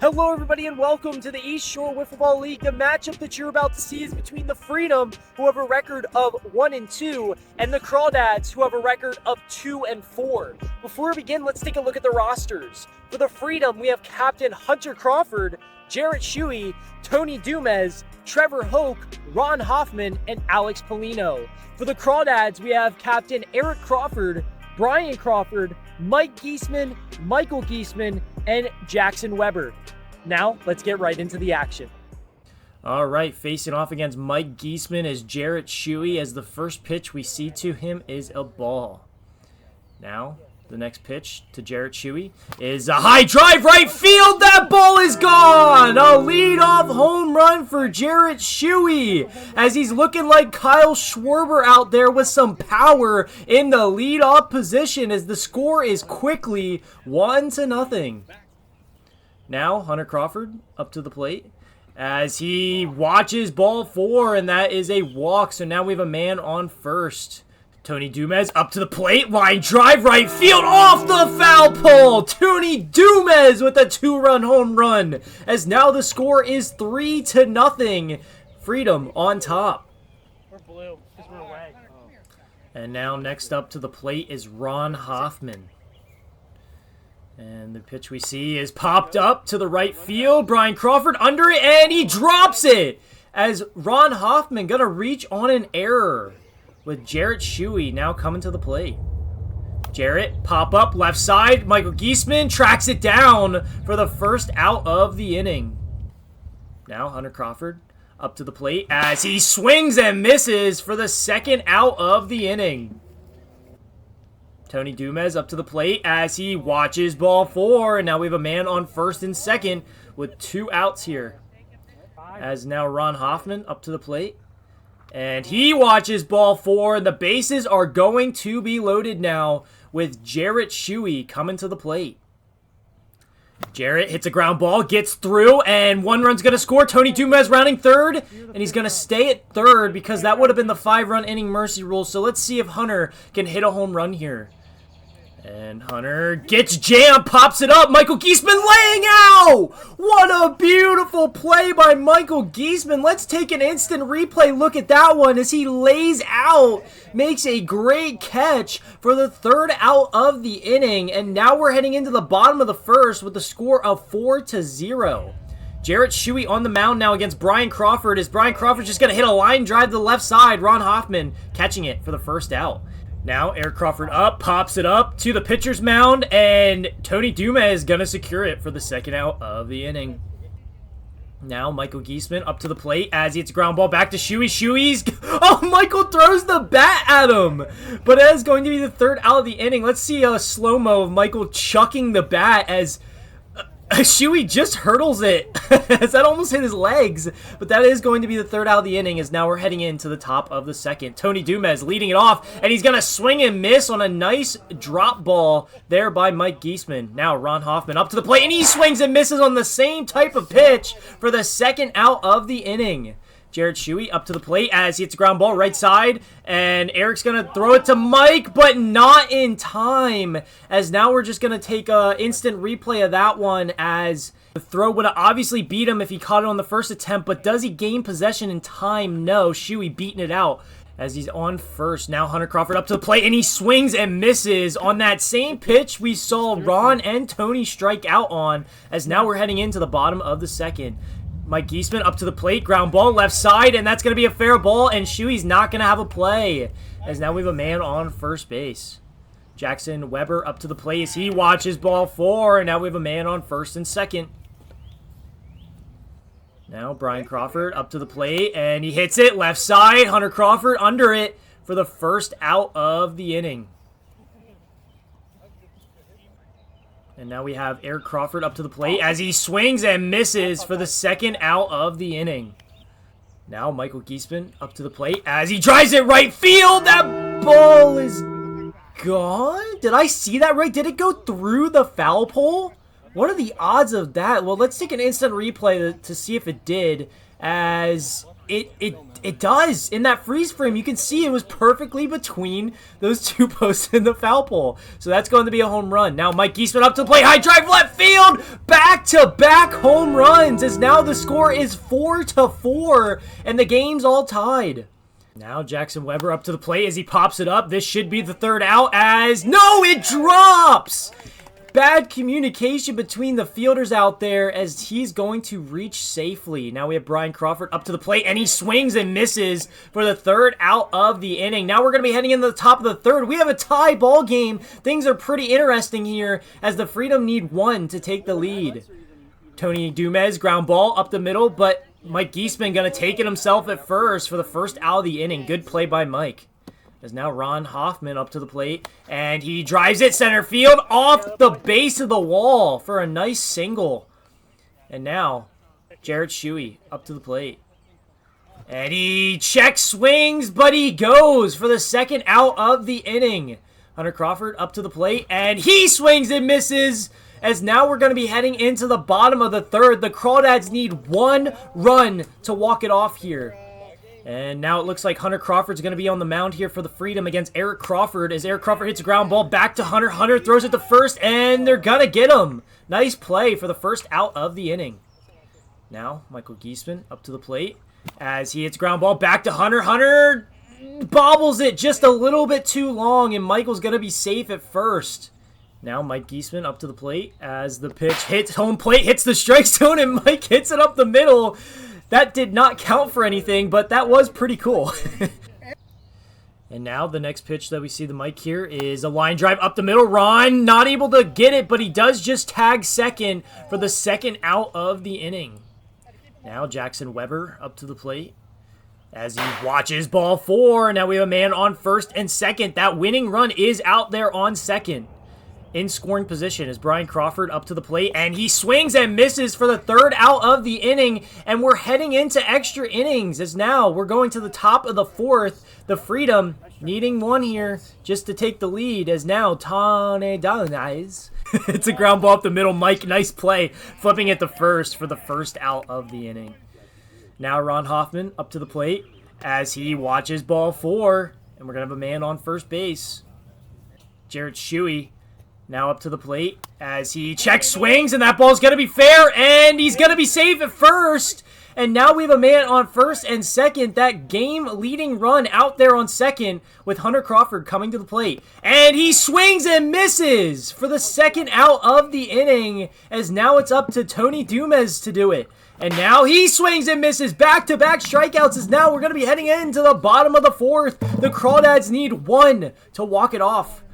Hello everybody and welcome to the East Shore Wiffle Ball League. The matchup that you're about to see is between the Freedom, who have a record of 1-2, and the Crawdads, who have a record of 2-4. Before we begin, let's take a look at the rosters. For the Freedom, we have Captain Hunter Crawford, Jarrett Shuey, Tony Dumez, Trevor Hoke, Ron Hoffman, and Alex Polino. For the Crawdads, we have Captain Eric Crawford, Brian Crawford, Mike Giesman, Michael Giesman, and Jackson Weber. Now, let's get right into the action. All right, facing off against Mike Giesman is Jarrett Shuey, as the first pitch we see to him is a ball. Now, the next pitch to Jarrett Shuey is a high drive right field. That ball is gone. A leadoff home run for Jarrett Shuey, as he's looking like Kyle Schwarber out there with some power in the leadoff position, as the score is quickly 1-0. Now, Hunter Crawford up to the plate as he watches ball 4, and that is a walk. So now we have a man on first. Tony Dumez up to the plate, line drive right field, off the foul pole. Tony Dumez with a 2-run home run, as now the score is 3-0. Freedom on top. We're blue because we're away. And now next up to the plate is Ron Hoffman. And the pitch we see is popped up to the right field. Brian Crawford under it, and he drops it, as Ron Hoffman going to reach on an error, with Jarrett Shuey now coming to the plate. Jarrett, pop up, left side. Michael Giesman tracks it down for the first out of the inning. Now Hunter Crawford up to the plate as he swings and misses for the second out of the inning. Tony Dumez up to the plate as he watches ball 4, and now we have a man on first and second with 2 outs here. As now Ron Hoffman up to the plate, and he watches ball 4, and the bases are going to be loaded now with Jarrett Shuey coming to the plate. Jarrett hits a ground ball, gets through, and 1 run's going to score. Tony Dumez rounding third, and he's going to stay at third because that would have been the 5-run inning mercy rule. So let's see if Hunter can hit a home run here. And Hunter gets jammed, pops it up. Michael Giesman laying out! What a beautiful play by Michael Giesman. Let's take an instant replay look at that one as he lays out, makes a great catch for the 3rd out of the inning. And now we're heading into the bottom of the 1st with the score of 4-0. Jarrett Shuey on the mound now against Brian Crawford, as Brian Crawford's just going to hit a line drive to the left side. Ron Hoffman catching it for the 1st out. Now, Eric Crawford up, pops it up to the pitcher's mound, and Tony Dumez is going to secure it for the 2nd out of the inning. Now, Michael Giesman up to the plate as he hits a ground ball back to Shuey. Shuey's... Oh, Michael throws the bat at him! But that is going to be the 3rd out of the inning. Let's see a slow-mo of Michael chucking the bat as... Shuey just hurdles it, as that almost hit his legs, but that is going to be the 3rd out of the inning, as now we're heading into the top of the 2nd. Tony Dumez leading it off, and he's going to swing and miss on a nice drop ball there by Mike Giesman. Now Ron Hoffman up to the plate, and he swings and misses on the same type of pitch for the 2nd out of the inning. Jarrett Shuey up to the plate as he hits a ground ball right side, and Eric's going to throw it to Mike, but not in time, as now we're just going to take an instant replay of that one, as the throw would have obviously beat him if he caught it on the first attempt, but does he gain possession in time? No. Shuey beating it out as he's on first. Now Hunter Crawford up to the plate, and he swings and misses on that same pitch we saw Ron and Tony strike out on, as now we're heading into the bottom of the 2nd. Mike Giesman up to the plate, ground ball left side, and that's going to be a fair ball, and Shuey's not going to have a play, as now we have a man on first base. Jackson Weber up to the plate as he watches ball 4, and now we have a man on first and second. Now Brian Crawford up to the plate, and he hits it left side. Hunter Crawford under it for the 1st out of the inning. And now we have Eric Crawford up to the plate as he swings and misses for the 2nd out of the inning. Now Michael Giesman up to the plate as he drives it right field. That ball is gone. Did I see that right? Did it go through the foul pole? What are the odds of that? Well, let's take an instant replay to see if it did, as it does. In that freeze frame, you can see it was perfectly between those two posts in the foul pole. So that's going to be a home run. Now Mike Giesman up to the plate, high drive left field, back-to-back home runs, as now the score is 4-4, and the game's all tied. Now Jackson Weber up to the plate as he pops it up. This should be the third out as... No, it drops! Bad communication between the fielders out there as he's going to reach safely. Now we have Brian Crawford up to the plate, and he swings and misses for the third out of the inning. Now we're going to be heading into the top of the third. We have a tie ball game. Things are pretty interesting here as the Freedom need one to take the lead. Tony Dumez, ground ball up the middle, but Mike Giesman going to take it himself at first for the first out of the inning. Good play by Mike. As now Ron Hoffman up to the plate, and he drives it center field off the base of the wall for a nice single. And now Jarrett Shuey up to the plate, and he check swings, but he goes for the second out of the inning. Hunter Crawford up to the plate, and he swings and misses. As now we're going to be heading into the bottom of the third. The Crawdads need one run to walk it off here. And now it looks like Hunter Crawford's going to be on the mound here for the Freedom against Eric Crawford. As Eric Crawford hits a ground ball back to Hunter. Hunter throws it to first, and they're going to get him. Nice play for the first out of the inning. Now Michael Giesman up to the plate as he hits ground ball back to Hunter. Hunter bobbles it just a little bit too long, and Michael's going to be safe at first. Now Mike Giesman up to the plate as the pitch hits home plate, hits the strike zone, and Mike hits it up the middle. That did not count for anything, but that was pretty cool. And now the next pitch that we see the Mike here is a line drive up the middle. Ron not able to get it, but he does just tag second for the second out of the inning. Now Jackson Weber up to the plate as he watches ball four. Now we have a man on first and second. That winning run is out there on second. In scoring position is Brian Crawford up to the plate, and he swings and misses for the third out of the inning, and we're heading into extra innings as now we're going to the top of the fourth. The Freedom needing one here just to take the lead as now Tane Dalnais. It's a ground ball up the middle. Mike, nice play, flipping it to first for the first out of the inning. Now Ron Hoffman up to the plate as he watches ball four, and we're going to have a man on first base. Jarrett Shuey now up to the plate as he check swings, and that ball's going to be fair, and he's going to be safe at first. And now we have a man on first and second. That game-leading run out there on second with Hunter Crawford coming to the plate. And he swings and misses for the second out of the inning, as now it's up to Tony Dumez to do it. And now he swings and misses. Back-to-back strikeouts as now we're going to be heading into the bottom of the fourth. The Crawdads need one to walk it off.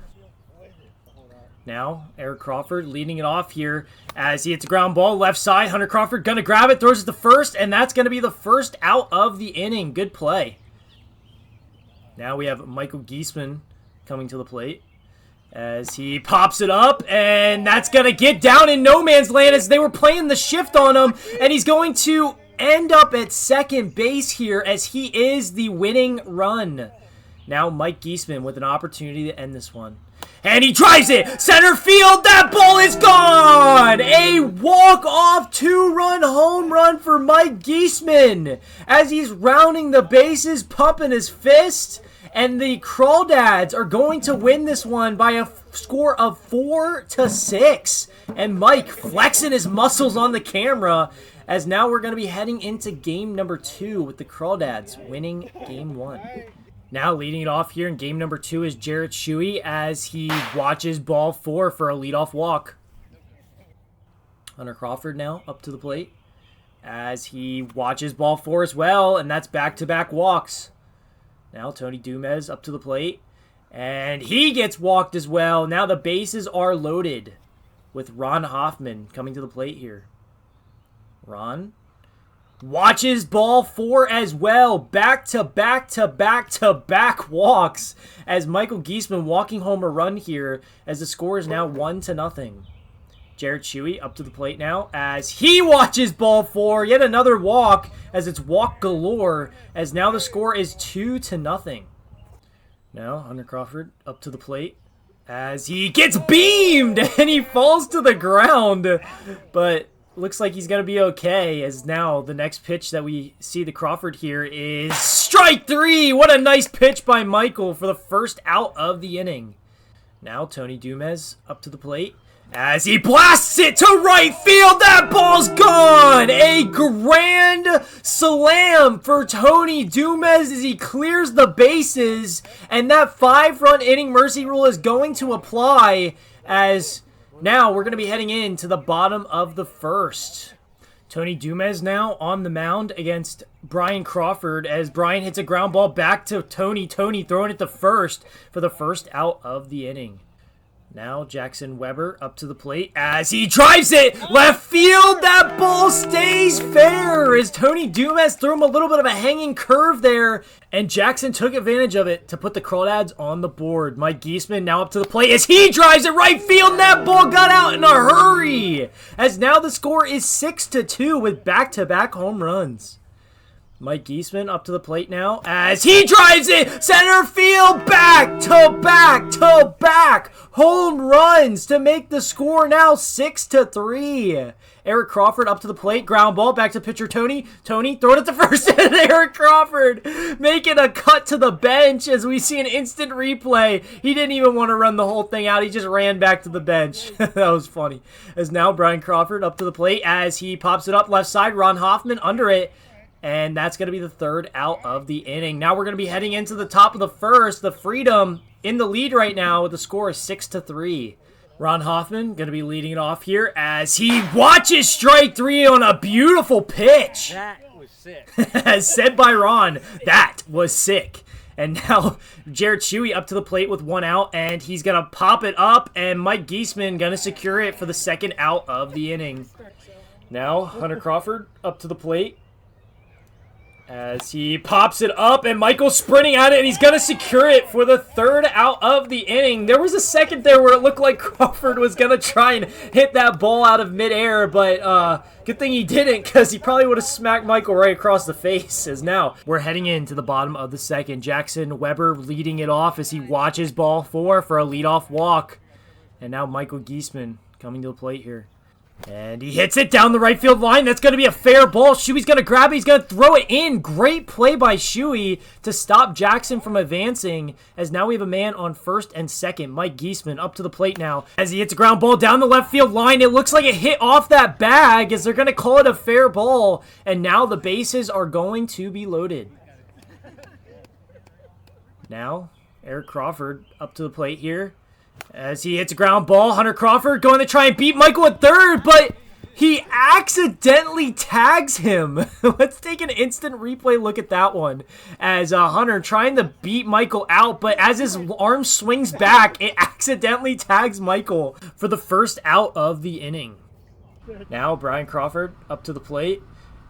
Now, Eric Crawford leading it off here as he hits a ground ball left side. Hunter Crawford going to grab it, throws it to first, and that's going to be the first out of the inning. Good play. Now we have Michael Giesman coming to the plate as he pops it up, and that's going to get down in no man's land as they were playing the shift on him, and he's going to end up at second base here as he is the winning run. Now Mike Giesman with an opportunity to end this one. And he drives it center field. That ball is gone. A walk-off two-run home run for Mike Giesman as he's rounding the bases, pumping his fist. And the Crawdads are going to win this one by a score of 4-6. And Mike flexing his muscles on the camera as now we're going to be heading into game number 2 with the Crawdads winning game 1. Now leading it off here in game number 2 is Jarrett Shuey as he watches ball 4 for a leadoff walk. Hunter Crawford now up to the plate as he watches ball 4 as well, and that's back-to-back walks. Now Tony Dumez up to the plate, and he gets walked as well. Now the bases are loaded with Ron Hoffman coming to the plate here. Ron watches ball 4 as well. Back-to-back-to-back-to-back walks as Michael Giesman walking home a run here as the score is now 1-0. Jarrett Shuey up to the plate now as he watches ball 4. Yet another walk as it's walk galore as now the score is 2-0. Now Hunter Crawford up to the plate as he gets beamed and he falls to the ground. But looks like he's going to be okay, as now the next pitch that we see to Crawford here is strike 3. What a nice pitch by Michael for the first out of the inning. Now Tony Dumez up to the plate as he blasts it to right field. That ball's gone. A grand slam for Tony Dumez as he clears the bases, and that 5-run inning mercy rule is going to apply, as now we're going to be heading into the bottom of the first. Tony Dumez now on the mound against Brian Crawford as Brian hits a ground ball back to Tony. Tony throwing it to first for the first out of the inning. Now Jackson Weber up to the plate as he drives it left field. That ball stays fair as Tony Dumez threw him a little bit of a hanging curve there, and Jackson took advantage of it to put the Crawdads on the board. Mike Giesman now up to the plate as he drives it right field, and that ball got out in a hurry, as now the score is 6-2 with back-to-back home runs. Mike Giesman up to the plate now as he drives it center field, back-to-back home runs to make the score now 6-3. Eric Crawford up to the plate, ground ball back to pitcher Tony. Tony throwing it to first, and Eric Crawford making a cut to the bench as we see an instant replay. He didn't even want to run the whole thing out. He just ran back to the bench. That was funny. As now Brian Crawford up to the plate as he pops it up left side. Ron Hoffman under it. And that's going to be the third out of the inning. Now we're going to be heading into the top of the first. The Freedom in the lead right now with the score is 6-3. Ron Hoffman going to be leading it off here as he watches strike 3 on a beautiful pitch. That was sick. As said by Ron, that was sick. And now Jarrett Shuey up to the plate with 1 out, and he's going to pop it up, and Mike Giesman going to secure it for the second out of the inning. Now Hunter Crawford up to the plate as he pops it up, and Michael's sprinting at it, and he's going to secure it for the third out of the inning. There was a second there where it looked like Crawford was going to try and hit that ball out of midair, but good thing he didn't, because he probably would have smacked Michael right across the face. As now we're heading into the bottom of the second. Jackson Weber leading it off as he watches ball 4 for a leadoff walk. And now Michael Giesman coming to the plate here. And he hits it down the right field line. That's going to be a fair ball. Shuey's going to grab it. He's going to throw it in. Great play by Shuey to stop Jackson from advancing, as now we have a man on first and second. Mike Giesman up to the plate now as he hits a ground ball down the left field line. It looks like it hit off that bag as they're going to call it a fair ball. And now the bases are going to be loaded. Now Eric Crawford up to the plate here as he hits a ground ball. Hunter Crawford going to try and beat Michael at third, but he accidentally tags him. Let's take an instant replay look at that one. As Hunter trying to beat Michael out, but as his arm swings back, it accidentally tags Michael for the first out of the inning. Now Brian Crawford up to the plate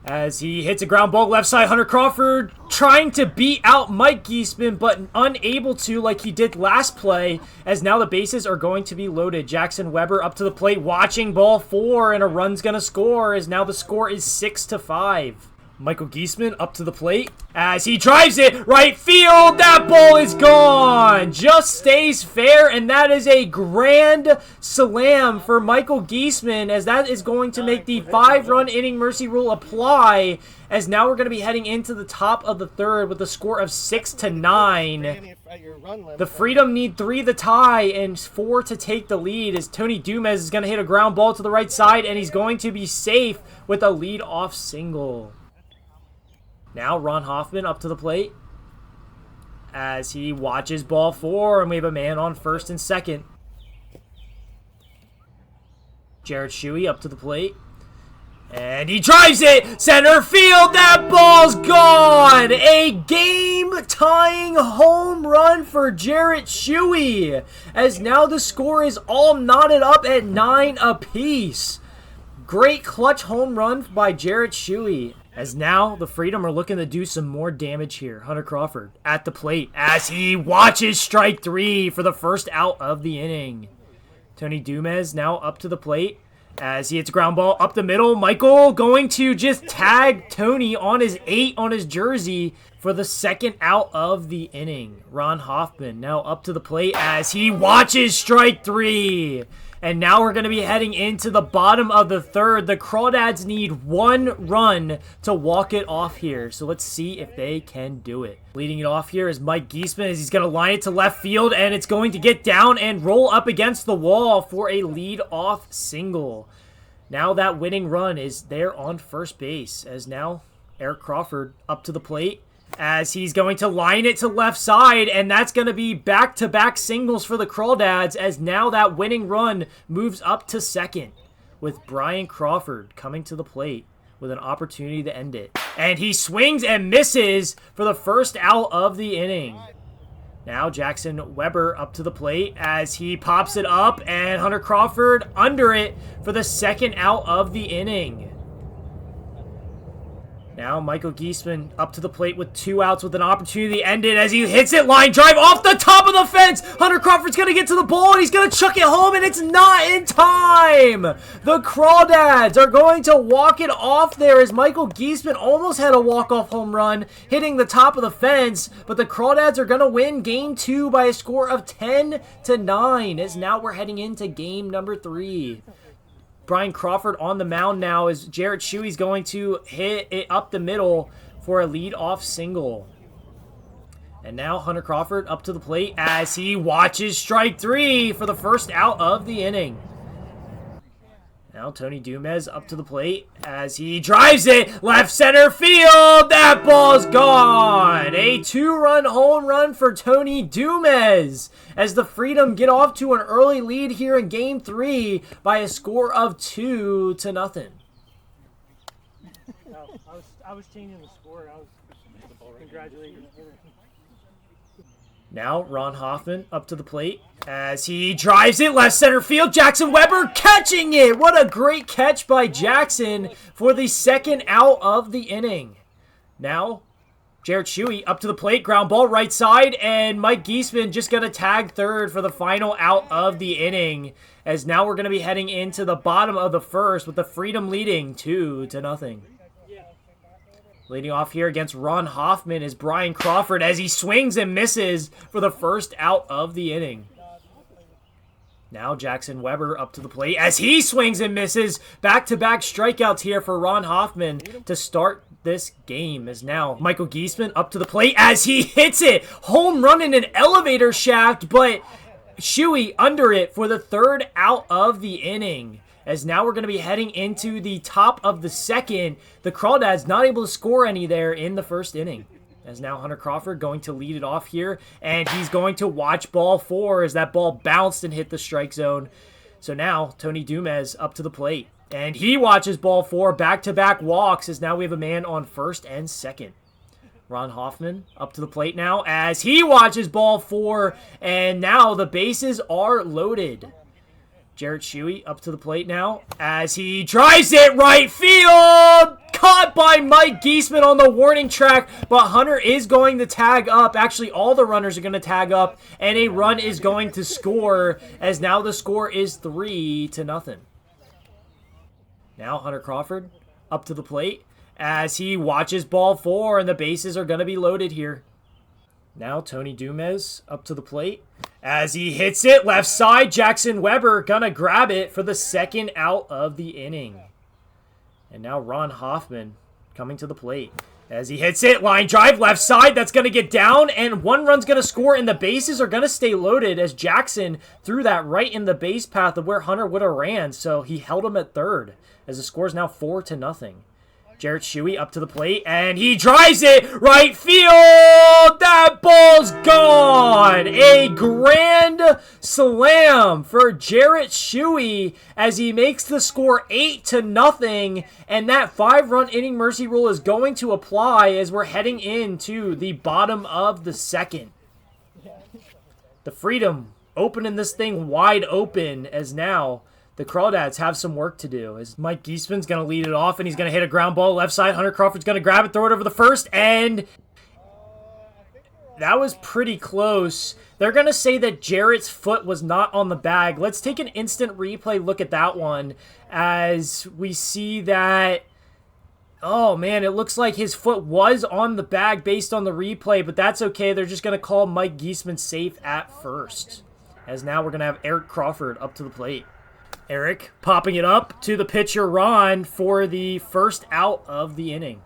as he hits a ground ball left side. Hunter Crawford trying to beat out Mike Giesman, but unable to, like he did last play, as now the bases are going to be loaded. Jackson Weber up to the plate, watching ball 4, and a run's going to score, as now the score is 6-5. Michael Giesman up to the plate as he drives it right field. That ball is gone. Just stays fair, and that is a grand slam for Michael Giesman, as that is going to make the 5-run inning mercy rule apply, as now we're going to be heading into the top of the third with a score of 6-9. The Freedom need 3 to tie and 4 to take the lead, as Tony Dumez is going to hit a ground ball to the right side, and he's going to be safe with a lead-off single. Now Ron Hoffman up to the plate as he watches ball 4, and we have a man on first and second. Jarrett Shuey up to the plate, and he drives it center field. That ball's gone. A game-tying home run for Jarrett Shuey, as now the score is all knotted up at 9 apiece. Great clutch home run by Jarrett Shuey, as now the Freedom are looking to do some more damage here. Hunter Crawford at the plate as he watches strike 3 for the first out of the inning. Tony Dumez now up to the plate as he hits a ground ball up the middle. Michael going to just tag Tony on his 8 on his jersey for the second out of the inning. Ron Hoffman now up to the plate as he watches strike 3. And now we're going to be heading into the bottom of the third. The Crawdads need 1 run to walk it off here. So let's see if they can do it. Leading it off here is Mike Giesman as he's going to line it to left field. And it's going to get down and roll up against the wall for a lead-off single. Now that winning run is there on first base. As now Eric Crawford up to the plate, as he's going to line it to left side, and that's going to be back-to-back singles for the Crawdads, as now that winning run moves up to second, with Brian Crawford coming to the plate with an opportunity to end it. And he swings and misses for the first out of the inning. Now Jackson Weber up to the plate as he pops it up, and Hunter Crawford under it for the second out of the inning. Now Michael Giesman up to the plate with 2 outs with an opportunity to end it as he hits it line drive off the top of the fence. Hunter Crawford's going to get to the ball and he's going to chuck it home, and it's not in time. The Crawdads are going to walk it off there as Michael Giesman almost had a walk-off home run hitting the top of the fence, but the Crawdads are going to win game 2 by a score of 10-9 as now we're heading into game number 3. Brian Crawford on the mound now as Jarrett Shuey's going to hit it up the middle for a lead-off single. And now Hunter Crawford up to the plate as he watches strike 3 for the first out of the inning. Now Tony Dumez up to the plate as he drives it left center field. That ball's gone. A 2-run home run for Tony Dumez as the Freedom get off to an early lead here in game 3 by a score of 2-0. No, I was changing the score. I was congratulating. Now Ron Hoffman up to the plate as he drives it left center field. Jackson Weber catching it. What a great catch by Jackson for the second out of the inning. Now Jarrett Shuey up to the plate, ground ball right side, and Mike Giesman just going to tag third for the final out of the inning. As now we're going to be heading into the bottom of the first with the Freedom leading 2-0. Leading off here against Ron Hoffman is Brian Crawford as he swings and misses for the first out of the inning. Now Jackson Weber up to the plate as he swings and misses. Back-to-back strikeouts here for Ron Hoffman to start this game. As now Michael Giesman up to the plate as he hits it. Home run in an elevator shaft, but Shuey under it for the third out of the inning. As now we're going to be heading into the top of the second. The Crawdads not able to score any there in the first inning. As now Hunter Crawford going to lead it off here, and he's going to watch ball 4 as that ball bounced and hit the strike zone. So now Tony Dumez up to the plate, and he watches ball 4, back-to-back walks as now we have a man on first and second. Ron Hoffman up to the plate now as he watches ball 4, and now the bases are loaded. Jarrett Shuey up to the plate now as he drives it right field. Caught by Mike Giesman on the warning track, but Hunter is going to tag up. Actually, all the runners are going to tag up, and a run is going to score as now the score is 3-0. Now Hunter Crawford up to the plate as he watches ball 4, and the bases are going to be loaded here. Now Tony Dumez up to the plate as he hits it left side. Jackson Weber gonna grab it for the second out of the inning. And now Ron Hoffman coming to the plate as he hits it line drive left side. That's gonna get down, and 1 run's gonna score, and the bases are gonna stay loaded as Jackson threw that right in the base path of where Hunter would have ran, so he held him at third as the score is now 4-0. Jarrett Shuey up to the plate, and he drives it right field. That ball's gone. A grand slam for Jarrett Shuey as he makes the score 8-0, and that 5-run inning mercy rule is going to apply as we're heading into the bottom of the second. The Freedom opening this thing wide open as now the Crawdads have some work to do. As Mike Giesman's going to lead it off, and he's going to hit a ground ball left side. Hunter Crawford's going to grab it, throw it over the first, and that was pretty close. They're going to say that Jarrett's foot was not on the bag. Let's take an instant replay look at that one as we see that, oh man, it looks like his foot was on the bag based on the replay, but that's okay. They're just going to call Mike Giesman safe at first. As now we're going to have Eric Crawford up to the plate. Eric popping it up to the pitcher Ron for the first out of the inning.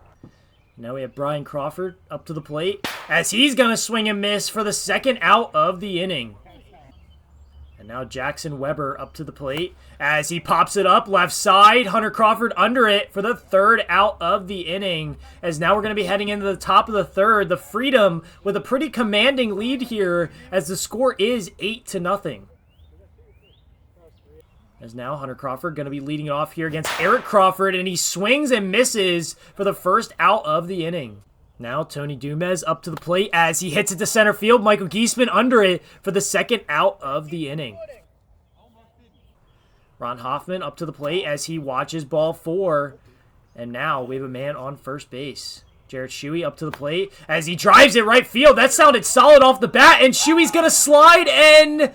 Now we have Brian Crawford up to the plate as he's going to swing and miss for the second out of the inning. And now Jackson Weber up to the plate as he pops it up left side. Hunter Crawford under it for the third out of the inning. As now we're going to be heading into the top of the third. The Freedom with a pretty commanding lead here as the score is 8-0. As now Hunter Crawford going to be leading it off here against Eric Crawford, and he swings and misses for the first out of the inning. Now Tony Dumez up to the plate as he hits it to center field. Michael Giesman under it for the second out of the inning. Ron Hoffman up to the plate as he watches ball 4. And now we have a man on first base. Jarrett Shuey up to the plate as he drives it right field. That sounded solid off the bat, and Shuey's going to slide, and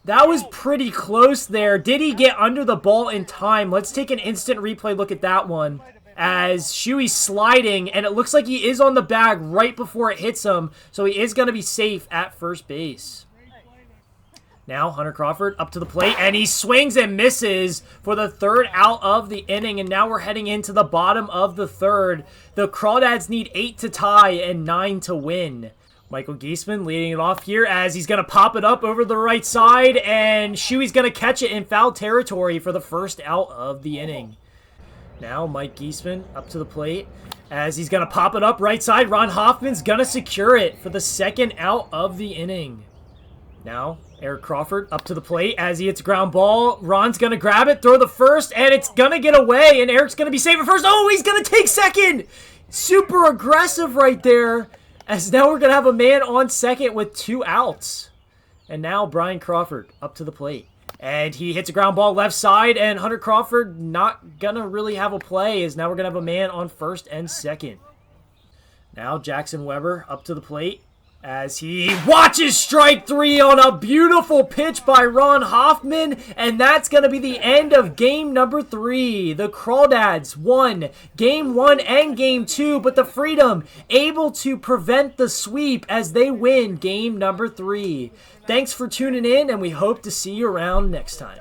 that was pretty close there. Did he get under the ball in time? Let's take an instant replay look at that one. As Shuey's sliding, and it looks like he is on the bag right before it hits him, so he is going to be safe at first base. Now Hunter Crawford up to the plate, and he swings and misses for the third out of the inning, and now we're heading into the bottom of the third. The Crawdads need 8 to tie and 9 to win. Michael Giesman leading it off here as he's going to pop it up over the right side, and Shuey's going to catch it in foul territory for the first out of the inning. Now Mike Giesman up to the plate as he's going to pop it up right side. Ron Hoffman's going to secure it for the second out of the inning. Now Eric Crawford up to the plate as he hits a ground ball. Ron's going to grab it, throw the first, and it's going to get away, and Eric's going to be safe at first. Oh, he's going to take second! Super aggressive right there, as now we're going to have a man on second with 2 outs. And now Brian Crawford up to the plate. And he hits a ground ball left side, and Hunter Crawford not going to really have a play, as now we're going to have a man on first and second. Now Jackson Weber up to the plate as he watches strike 3 on a beautiful pitch by Ron Hoffman, and that's going to be the end of game number 3. The Crawdads won game 1 and game 2, but the Freedom able to prevent the sweep as they win game number 3. Thanks for tuning in, and we hope to see you around next time.